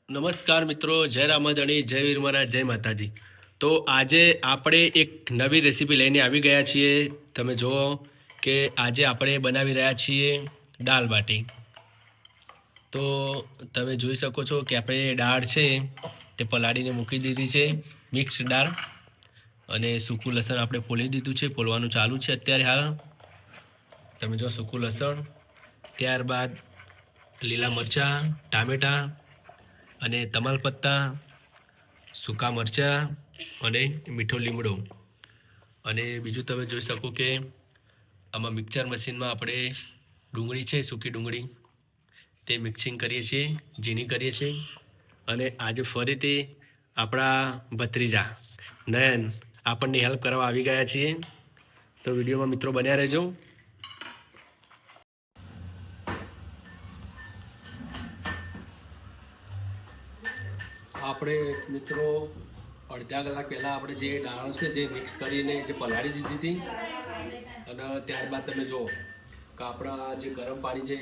નમસ્કાર મિત્રો, જય રામાધણી, જય વીર મહારાજ, જય માતાજી. તો આજે આપણે એક નવી રેસીપી લઈને આવી ગયા છીએ. તમે જુઓ કે આજે આપણે બનાવી રહ્યા છીએ દાળ બાટી. તો તમે જોઈ શકો છો કે આપણે દાળ છે તે પલાળીને મૂકી દીધી છે, મિક્સ દાળ. અને સૂકું લસણ આપણે ફોલી દીધું છે, ફોલવાનું ચાલુ છે અત્યારે હાલ. તમે જો સૂકું લસણ, ત્યારબાદ લીલા મરચાં, ટામેટાં અને તમાલપત્તા, સૂકા મરચાં અને મીઠો લીમડો. અને બીજું તમે જોઈ શકો કે આમાં મિક્સર મશીનમાં આપણે ડુંગળી છે, સૂકી ડુંગળી, તે મિક્સિંગ કરીએ છીએ, ઝીણી કરીએ છીએ. અને આજે ફરીથી આપણા ભત્રીજા નયન આપણને હેલ્પ કરવા આવી ગયા છીએ. તો વિડીયોમાં મિત્રો બન્યા રહેજો. આપણે મિત્રો અડધા કલાક પહેલાં આપણે જે દાળ છે જે મિક્સ કરીને જે પલાળી દીધી હતી. અને ત્યારબાદ તમે જુઓ કે આપણા જે ગરમ પાણી જે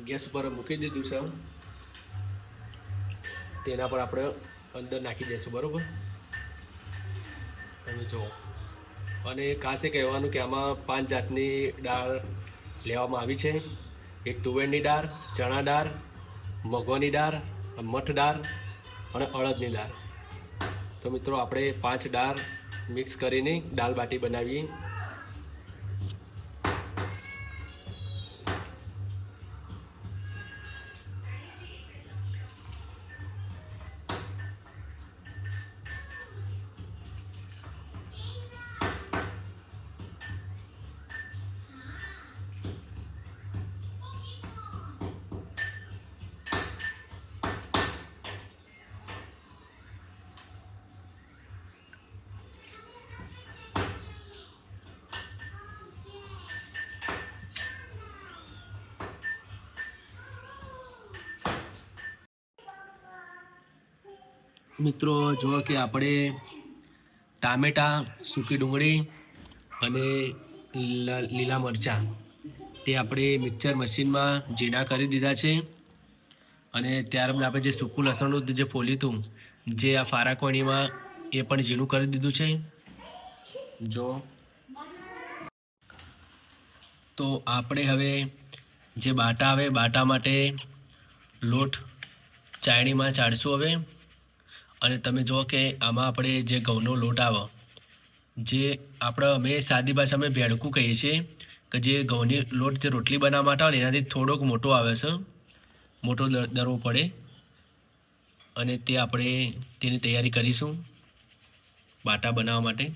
ગેસ પર મૂકી દીધું છે તેના પર આપણે અંદર નાખી દઈશું, બરાબર? તમે જુઓ. અને ખાસ એ કહેવાનું કે આમાં 5 જાતની દાળ લેવામાં આવી છે. એક તુવેરની દાળ, ચણા દાળ, મગવાની દાળ, મઠ દાળ અને અડદની દાળ. તો મિત્રો આપણે 5 દાળ મિક્સ કરીને દાળ બાટી બનાવીએ. મિત્રો જુઓ કે આપણે ટામેટાં, સૂકી ડુંગળી અને લીલા મરચાં તે આપણે મિક્સર મશીનમાં ઝીણા કરી દીધા છે. અને ત્યારબાદ આપણે જે સૂકું લસણનું જે ફોલ્યું હતું જે આ ફારાકોણીમાં, એ પણ ઝીણું કરી દીધું છે. જો તો આપણે હવે જે બાટા આવે, બાટા માટે લોટ ચાળણીમાં ચાળશું હવે. અને તમે જુઓ કે આમાં આપણે જે ઘઉંનો લોટ આવે, જે અમે સાદી ભાષામાં ભેળકું કહીએ છીએ, કે જે ઘઉંની લોટ જે રોટલી બનાવવા માટે આવે ને એનાથી થોડોક મોટો આવે છે, મોટો દરવો પડે. અને તે આપણે તેની તૈયારી કરીશું બાટા બનાવવા માટે.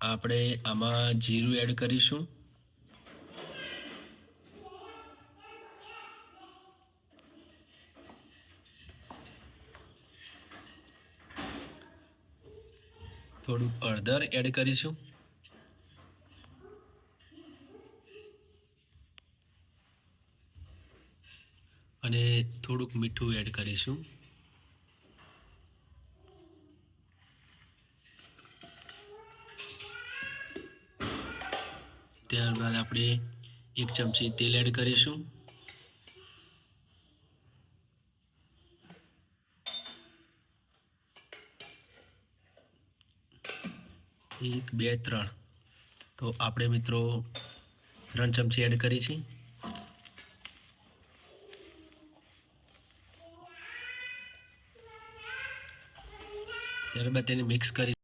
આપણે આમાં જીરું એડ કરીશું. થોડું હળદર એડ કરીશું. અને થોડુંક મીઠું એડ કરીશું. ત્યારબાદ આપણે 1 ચમચી તેલ એડ કરીશું. 1 2 3 તો આપણે મિત્રો 3 ચમચી એડ કરી છે. ત્યારબાદ તેને મિક્સ કરી,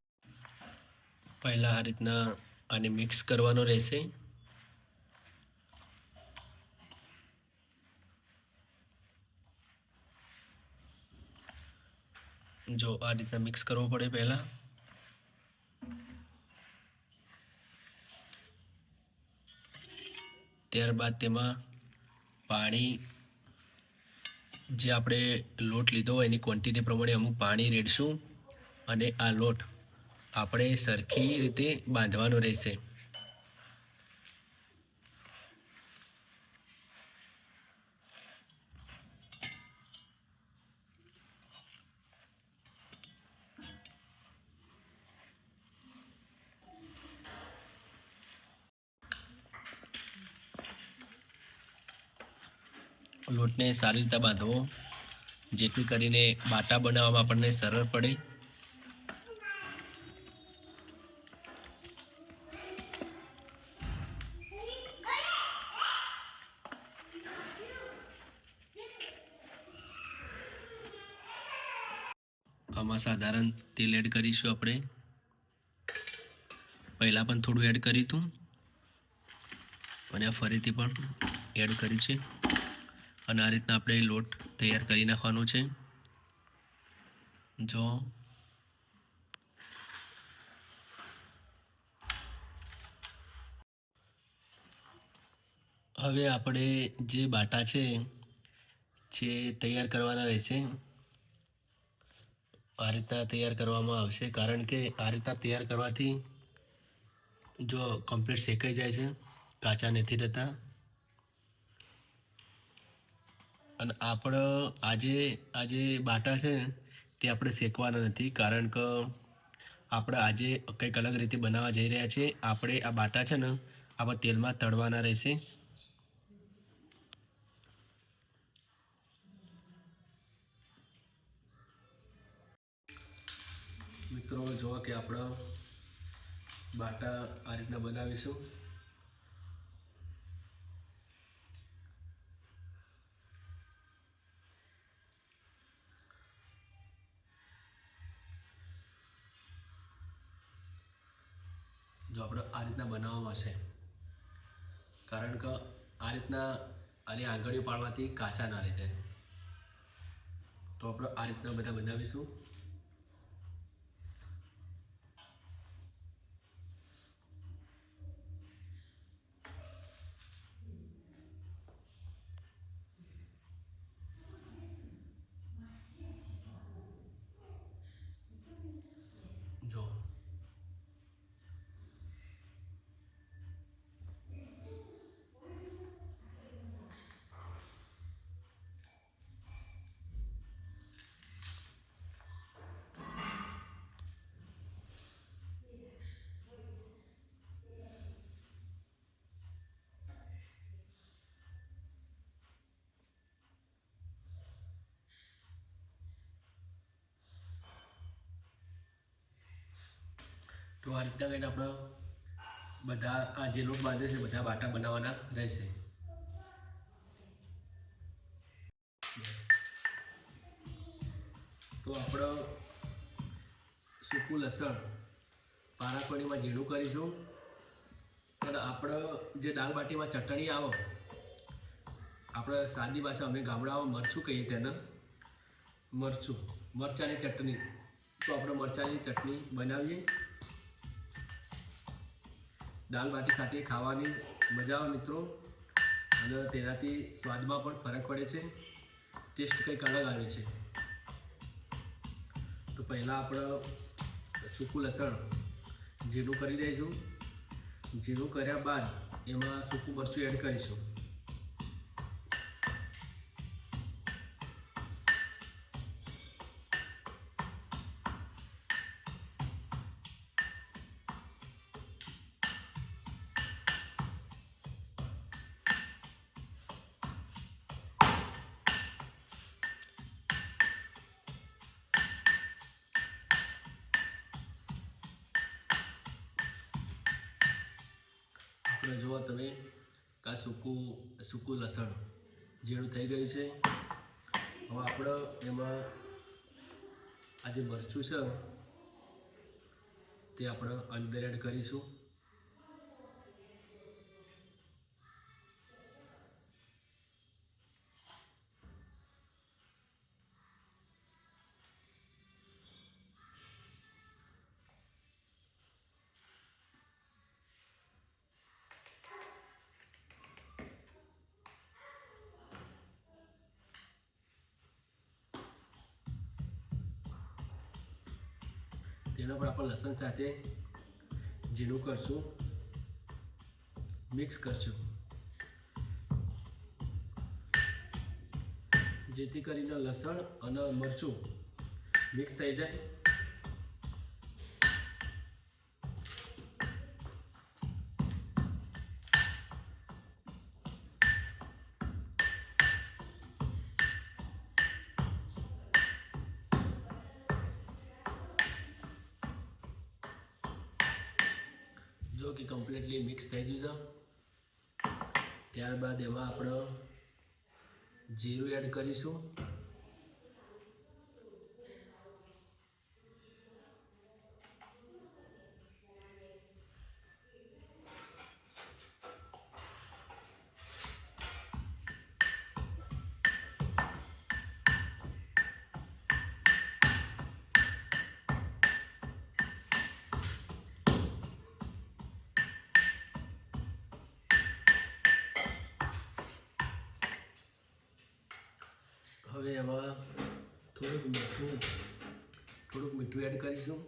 પહેલાં આ રીતના આને મિક્સ કરવાનો રહેશે. જો આ રીતના મિક્સ કરવો પડે પહેલાં. ત્યારબાદ તેમાં પાણી જે આપણે લોટ લીધો હોય એની ક્વોન્ટિટી પ્રમાણે અમુક પાણી રેડશું અને આ લોટ આપણે સરખી રીતે બાંધવાનો રહેશે. લોટને સારી રીતે બાંધવો જેથી કરીને બાટા બનાવવામાં આપણને સરળ પડે. આમાં સાધારણ તેલ એડ કરીશું. આપણે પહેલાં પણ થોડું એડ કર્યું હતું અને આ ફરીથી પણ એડ કર્યું છે અને આ રીતના આપણે લોટ તૈયાર કરી નાખવાનો છે. જો હવે આપણે જે બાટા છે જે તૈયાર કરવાના રહેશે. આ રીતના તૈયાર કરવામાં આવશે, કારણ કે આ રીતના તૈયાર કરવાથી જો કમ્પ્લીટ શેકાઈ જાય છે, કાચા નથી રહેતા. અને આપણે આજે બાટા છે તે આપણે શેકવાના નથી, કારણ કે આપણે આજે કંઈક અલગ રીતે બનાવવા જઈ રહ્યા છીએ. આપણે આ બાટા છે ને આપણે તેલમાં તળવાના રહેશે. મિત્રો જુઓ કે આપણે બાટા આ રીતના બનાવીશું. જો આપણે આ રીતના બનાવવામાં આવશે, કારણ કે આ રીતના આની આંગળીઓ પાડવાથી કાચા ના રહી જાય. તો આપણે આ રીતના બધા બનાવીશું. જો તો આ રીતના કરીને આપણે બધા આ જે લોટ બાંધે છે બધા બાટા બનાવવાના રહેશે. તો આપણે સૂકું લસણ પારાપડીમાં ઝીણું કરીશું. અને આપણે જે દાળ બાટીમાં ચટણી આવે, આપણે સાદી ભાષા અમે ગામડામાં મરચું કહીએ તેને, મરચાંની ચટણી. તો આપણે મરચાંની ચટણી બનાવીએ. દાળ બાટી સાથે ખાવાની મજા આવે મિત્રો, અને તેનાથી સ્વાદમાં પણ ફરક પડે છે, ટેસ્ટ કંઈક અલગ આવે છે. તો પહેલાં આપણે સૂકું લસણ ઝીણું કરી દઈશું. ઝીણું કર્યા બાદ એમાં સૂકું મરચું એડ કરીશું. જુઓ તમે કે સૂકું લસણ ઝીણું થઈ ગયું છે. હવે આપણે એમાં આ જે મરચું છે તે આપણે અંદર એડ કરીશું. એના પર આપણે લસણ સાથે ઝીણું કરશું, મિક્સ કરશું, જેથી કરીને લસણ અને મરચું મિક્સ થઈ જાય. જો કે કમ્પ્લીટલી મિક્સ થઈ ગયું છે. ત્યારબાદ એમાં આપણે જીરું એડ કરીશું. હવે એમાં થોડુંક મીઠું એડ કરીશું.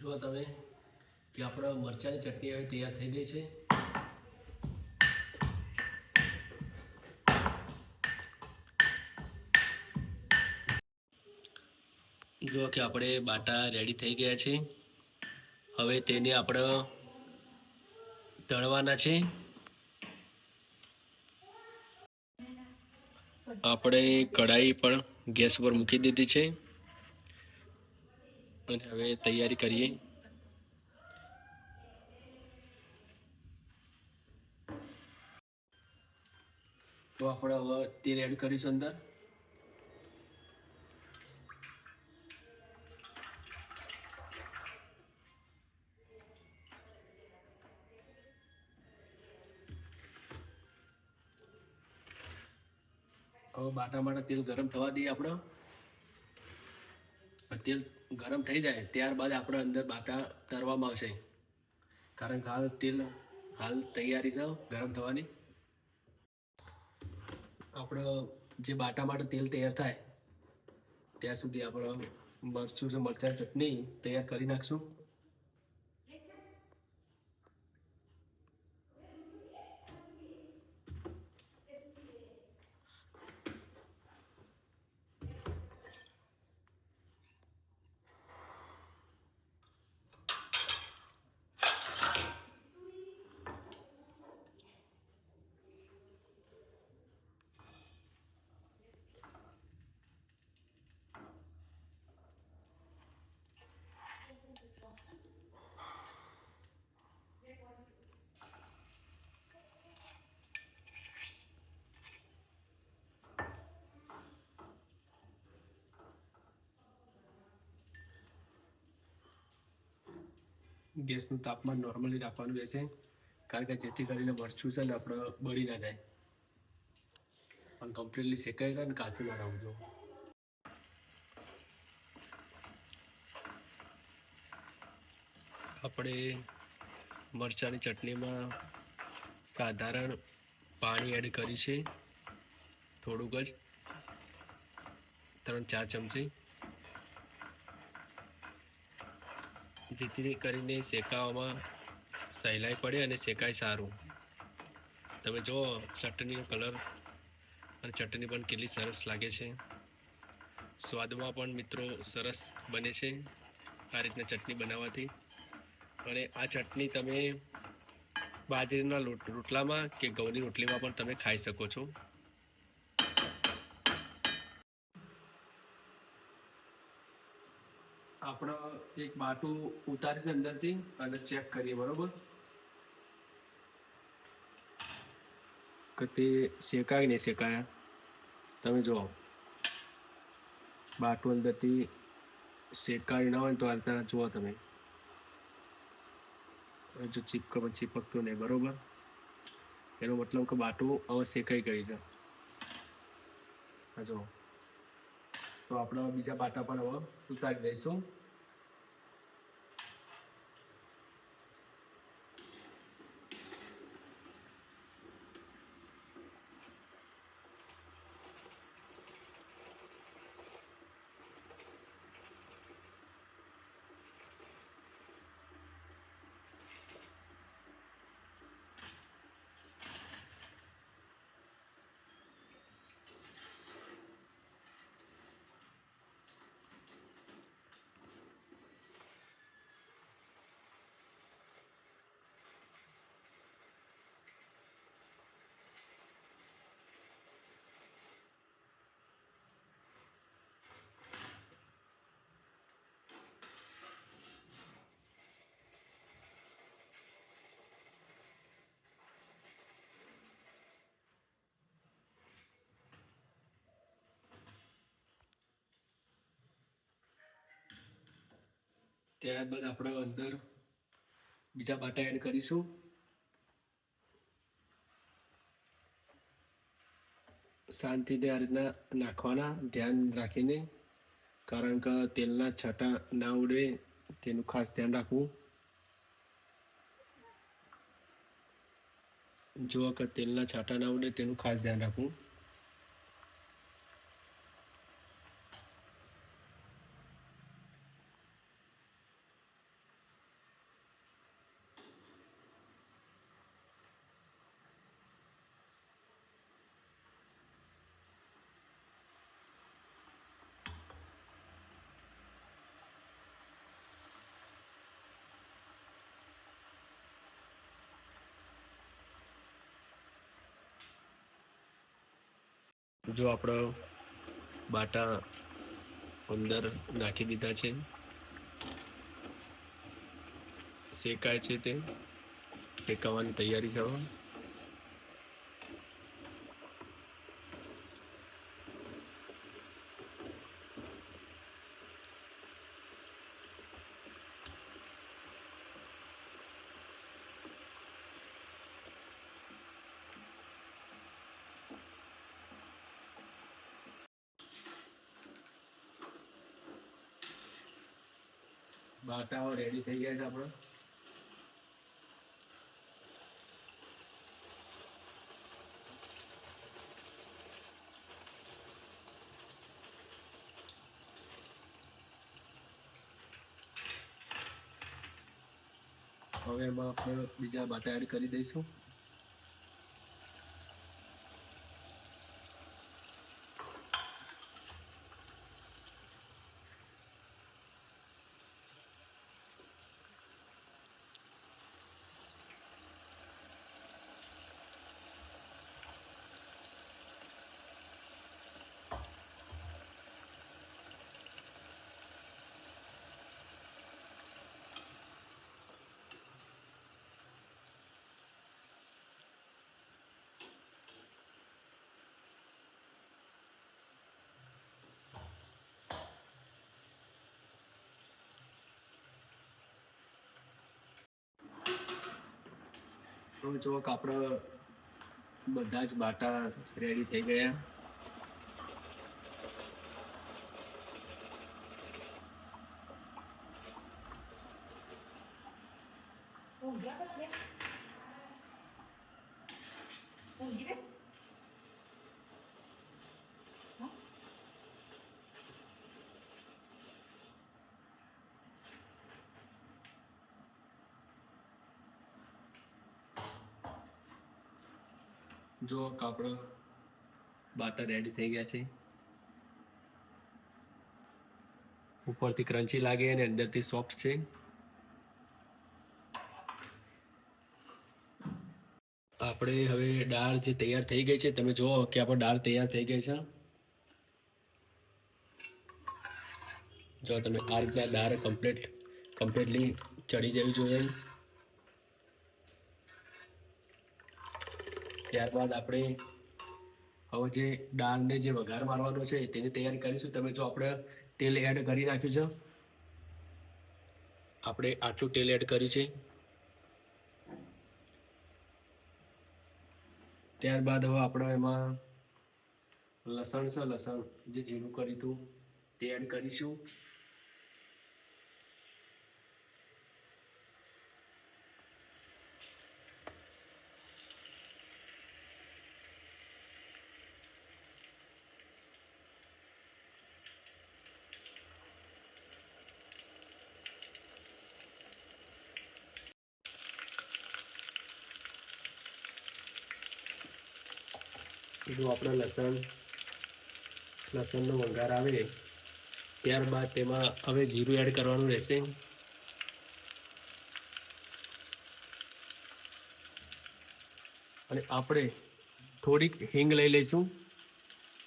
જો તમે કે આપણા મરચાંની ચટણી હવે તૈયાર થઈ ગઈ છે. જો કે આપણે બાટા રેડી થઈ ગયા છે. હવે તેને આપણે તળવાના છે. આપણે કઢાઈ પણ ગેસ પર મૂકી દીધી છે અને હવે તૈયારી કરીએ. તો આપણે હવે તેલ એડ કરીશું અંદર. હવે બાટા માટે તેલ ગરમ થવા દઈએ. આપણે તેલ ગરમ થઈ જાય ત્યારબાદ આપણે અંદર બાટા તરવામાં આવશે, કારણ કે હાલ તૈયારી છે ગરમ થવાની. આપણે જે બાટા માટે તેલ તૈયાર થાય ત્યાં સુધી આપણે મરચાં ચટણી તૈયાર કરી નાખશું. ગેસનું તાપમાન નોર્મલી રાખવાનું રહેશે, કારણ કે જેથી કરીને મરચું છે ને આપણે બળી ના જાય પણ કમ્પ્લીટલી શેકાઈ જાય ને કાચું ના રાખવું. આપણે મરચાંની ચટણીમાં સાધારણ પાણી એડ કર્યું છે, થોડુંક જ 3-4 ચમચી, જેથી કરીને શેકાવામાં સહેલાઈ પડે અને શેકાય સારું. તમે જુઓ ચટણીનો કલર અને ચટણી પણ કેટલી સરસ લાગે છે. સ્વાદમાં પણ મિત્રો સરસ બને છે આ રીતના ચટણી બનાવવાથી. અને આ ચટણી તમે બાજરીના રોટલામાં કે ઘઉંની રોટલીમાં પણ તમે ખાઈ શકો છો. આપણે એક બાટું ઉતારી છે અંદરથી અને ચેક કરીએ. બરોબર, કે તે શેકાય નહીં શેકાયા. તમે જુઓ બાટું અંદરથી શેકાયું ના હોય ને તો આ રીતના જુઓ તમે, જો ચીપકતું નહીં. બરોબર, એનો મતલબ કે બાટું હવે શેકાઈ ગઈ છે. જો તો આપણે બીજા બાટા પણ હવે ઉતારી દઈશું. ત્યારબાદ આપણે અંદર બીજા બાટા એડ કરીશું. શાંતિથી આ રીતના નાખવાના, ધ્યાન રાખીને, કારણ કે તેલના છાંટા ના ઉડે તેનું ખાસ ધ્યાન રાખવું. જુઓ કે તેલના છાંટા ના ઉડે તેનું ખાસ ધ્યાન રાખવું. જો આપણે બાટા અંદર નાખી દીધા છે, શેકાય છે, તે શેકાવાની તૈયારી છે. બાટાઓ રેડી થઈ ગયા છે આપણે. હવે એમાં આપણે બીજા બાટા એડ કરી દઈશું. તો જુઓ કે આપણે બધા જ બાટા રેડી થઈ ગયા. જો આપણો બાટર રેડી થઈ ગયા છે. ઉપરથી ક્રન્ચી લાગે અને અંદરથી સોફ્ટ છે. આપણે હવે દાળ જે તૈયાર થઈ ગઈ છે, તમે જુઓ કે આપણે દાળ તૈયાર થઈ ગઈ છે. જો તમે આ રીતના દાળ કમ્પ્લીટલી ચડી જવી જોઈએ. ત્યારબાદ આપણે હવે જે દાળને જે વઘાર મારવાનો છે તેની તૈયારી કરીશું. તમે જો આપણે તેલ એડ કરી નાખ્યું છે, આપણે આટલું તેલ એડ કર્યું છે. ત્યારબાદ હવે આપણે એમાં લસણ છે, લસણ જે ઝીણું કર્યું હતું તે એડ કરીશું. જો આપણે લસણનો વઘાર આવે ત્યારબાદ તેમાં હવે જીરું એડ કરવાનું રહેશે. અને આપણે થોડીક હિંગ લઈ લઈશું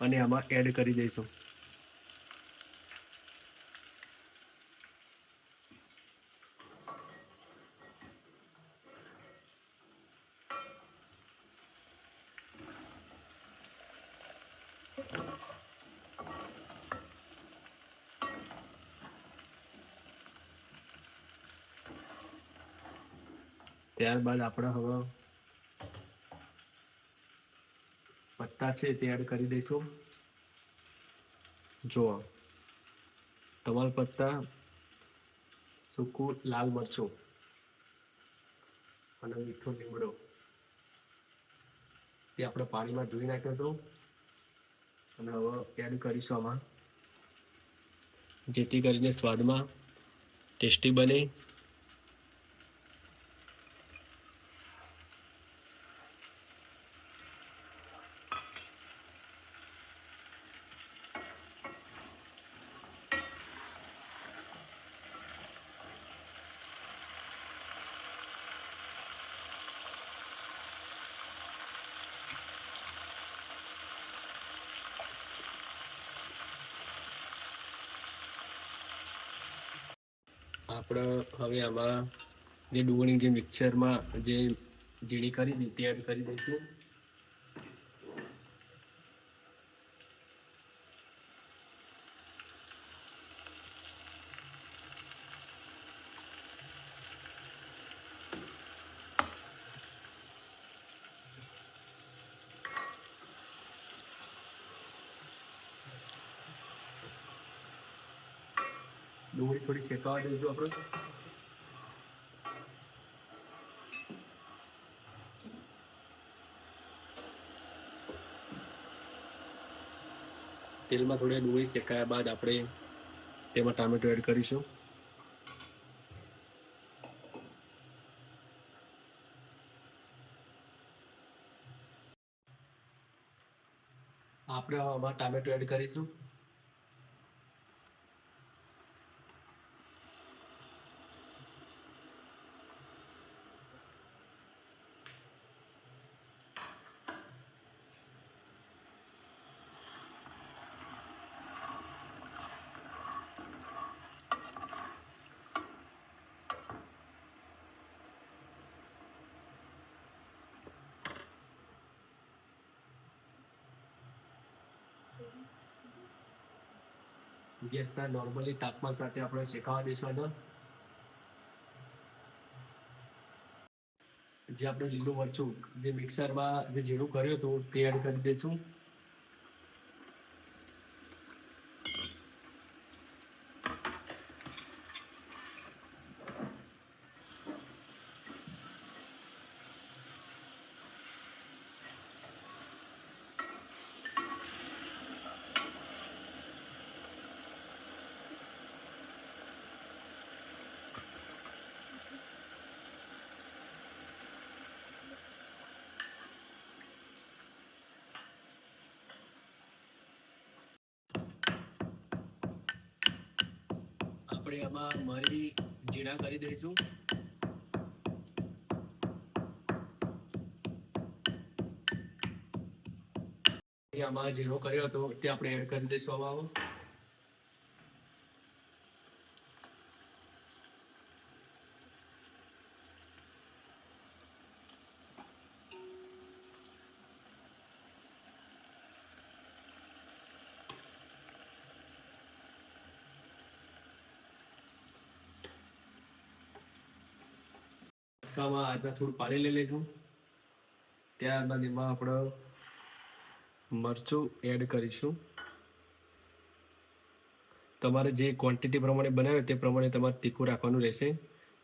અને આમાં એડ કરી દઈશું. ત્યારબાદ આપણે હવે પત્તા છે તે એડ કરી દઈશું. જો તમાલપત્તા, સૂકું લાલ મરચું અને મીઠો લીમડો તે આપણે પાણીમાં ધોઈ નાખ્યો હતો અને હવે એડ કરીશું આમાં, જેથી કરીને સ્વાદમાં ટેસ્ટી બને. આપણે હવે આમાં જે ડુંગળી જે મિક્સરમાં જે ઝીણી કરી હતી તે એડ કરી દઈશું. ડુંગળી થોડી શેકાવા દઈશું આપણે. તેલમાં થોડી ડુંગળી શેકાયા બાદ આપણે તેમાં ટામેટો એડ કરીશું. આપણે આમાં ટામેટો એડ કરીશું. ગેસના નોર્મલી તાપમાન સાથે આપણે શેકાવા દઈશું. અંદર જે આપણે લીલું મરચું જે મિક્સરમાં જે ઝીણું કર્યું હતું તે એડ કરી દઈશું. આપણે આમાં મરી જીરા કરી દઈશું. આમાં જીરો કર્યો હતો તે આપણે એડ કરી દઈશું આમાં. વાટકામાં આજના થોડું પાણી લઈ લઈશું. ત્યારબાદ એમાં આપણે મરચું એડ કરીશું. તમારે જે ક્વોન્ટિટી પ્રમાણે બનાવે તે પ્રમાણે તમારે તીખું રાખવાનું રહેશે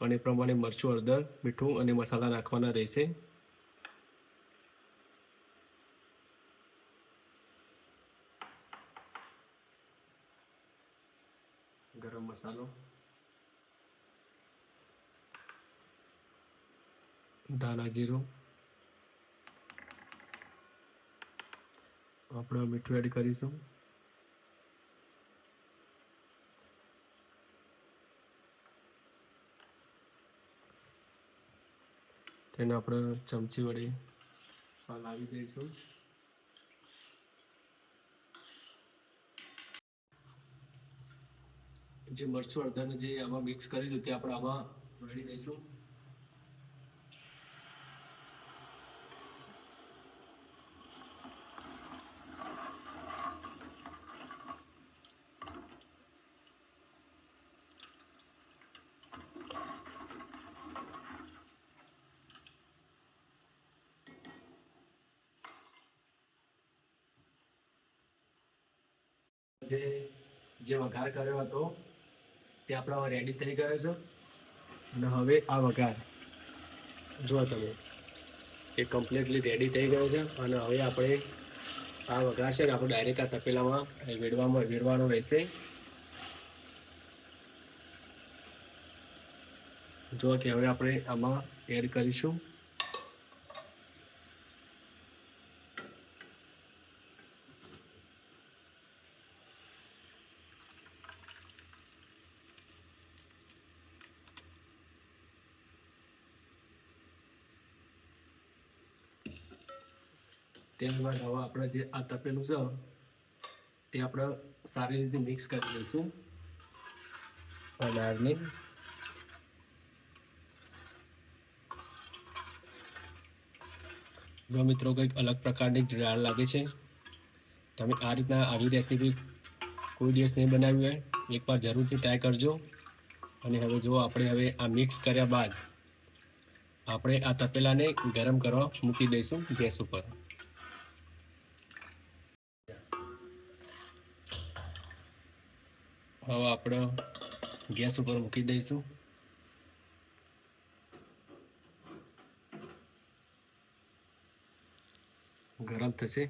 અને એ પ્રમાણે મરચું, હળદર, મીઠું અને મસાલા નાખવાના રહેશે. ગરમ મસાલો, ધાણા જીરું, આપણે મીઠું એડ કરીશું. તેને આપણે ચમચી વડે હલાવી દઈશું. જે મરચું, હળદરને જે આમાં મિક્સ કરેલું તે આપણે આમાં રેડી દઈશું. જે વઘાર કર્યો હતો તે આપણો રેડી થઈ ગયો છે. અને હવે આ વઘાર જો તમે એ કમ્પ્લીટલી રેડી થઈ ગયો છે. અને હવે આપણે આ વઘાર છે ને આપણે ડાયરેક્ટ આ તપેલામાં વેડવાનો રહેશે. જો કે હવે આપણે આમાં એડ કરીશું. ત્યારબાદ હવે આપણે જે આ તપેલું છે તે આપણે સારી રીતે મિક્સ કરી દઈશું આ દાળને. જો મિત્રો કંઈક અલગ પ્રકારની દાળ લાગે છે. તમે આ રીતના આવી રેસીપી કોઈ દિવસ નહીં બનાવી હોય એકવાર જરૂરથી ટ્રાય કરજો. અને હવે જો આપણે હવે આ મિક્સ કર્યા બાદ આપણે આ તપેલાને ગરમ કરવા મૂકી દઈશું ગેસ ઉપર. હવે આપણે ગેસ ઉપર મૂકી દઈશું. ગરમ થશે.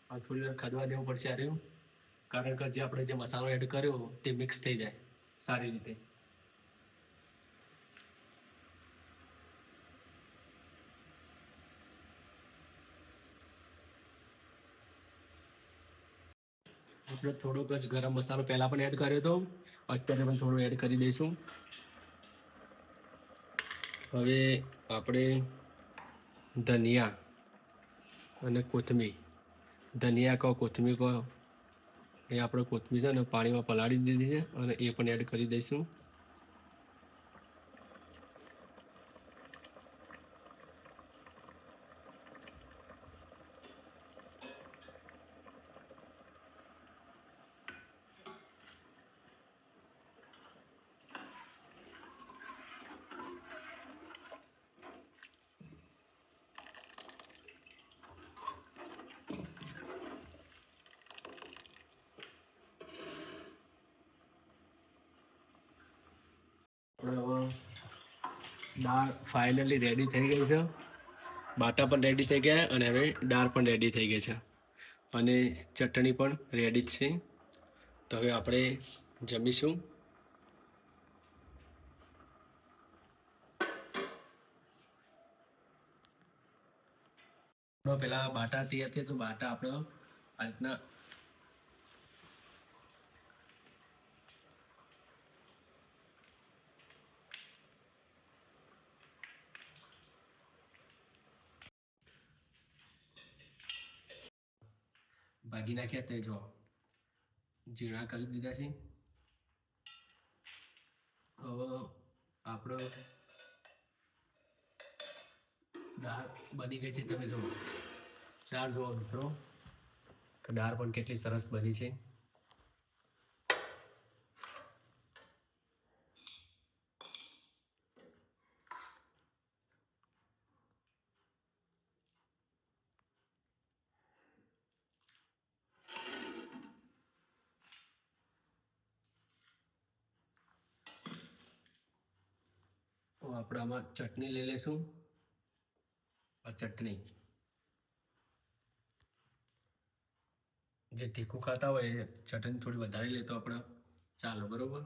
આ થોડી વાર ખદવા દેવું પડશે આ રહ્યું, કારણ કે જે આપણે જે મસાલો એડ કર્યો તે મિક્સ થઈ જાય સારી રીતે. આપણે થોડોક જ ગરમ મસાલો પહેલાં પણ એડ કર્યો હતો, અત્યારે પણ થોડો એડ કરી દઈશું. હવે આપણે ધનિયા અને કોથમીર, ધનિયા કહો કોથમીર કહો, એ આપણે કોથમીર છે ને પાણીમાં પલાળી દીધી છે અને એ પણ એડ કરી દઈશું. દાળ ફાઇનલી રેડી થઈ ગઈ છે. બાટા પણ રેડી થઈ ગયા અને હવે દાળ પણ રેડી થઈ ગઈ છે અને ચટણી પણ રેડી જ છે. તો હવે આપણે જમીશું. પેલા બાટા તૈયાર થયા તો બાટા આપણે આ રીતના ભાગી નાખ્યા. તે જો ઝીણા કરી દીધા છે. હવે આપણો દાળ બની ગઈ છે. તમે જુઓ દાળ જુઓ મિત્રો, કે દાળ પણ કેટલી સરસ બની છે. આપણે આમાં ચટણી લઈ લઈશું. આ ચટણી જે તીખું ખાતા હોય એ ચટણી થોડી વધારે લે તો આપણે ચાલો, બરોબર.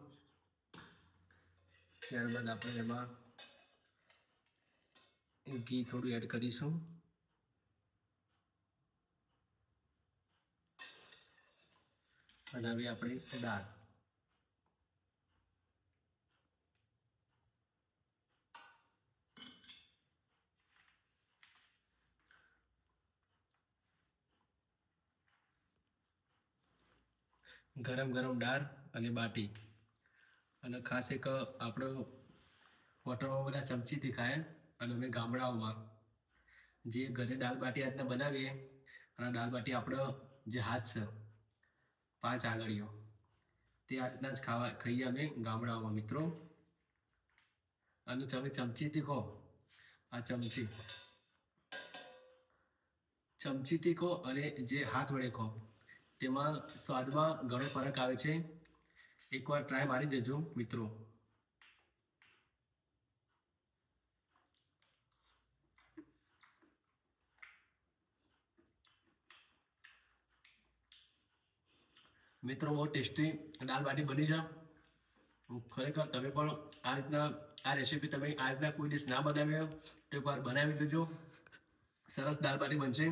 ત્યારબાદ આપણે એમાં ઘી થોડું એડ કરીશું. અને હવે આપણે દાળ, ગરમ ગરમ દાળ અને બાટી. અને ખાસ એક આપણો હોટલમાં બધા ચમચીથી ખાય અને અમે ગામડાઓમાં જે ઘરે દાળ બાટી આજના બનાવીએ, અને દાળ બાટી આપણો જે હાથ છે 5 આંગળીઓ, તે આ રીતના જ ખાઈએ અમે ગામડાઓમાં મિત્રો. અને તમે ચમચીથી ખો, આ ચમચીથી ખો અને જે હાથ વડે ખો, તેમાં સ્વાદમાં ઘણો ફરક આવે છે. એકવાર ટ્રાય મારી જજો મિત્રો. મિત્રો બહુ ટેસ્ટી દાળ બાટી બની જાય. ખરેખર તમે પણ આ રીતના આ રેસીપી તમે આ રીતના કોઈ દિવસ ના બનાવી હોય તો એકવાર બનાવી જોજો. સરસ દાળ બાટી બનશે.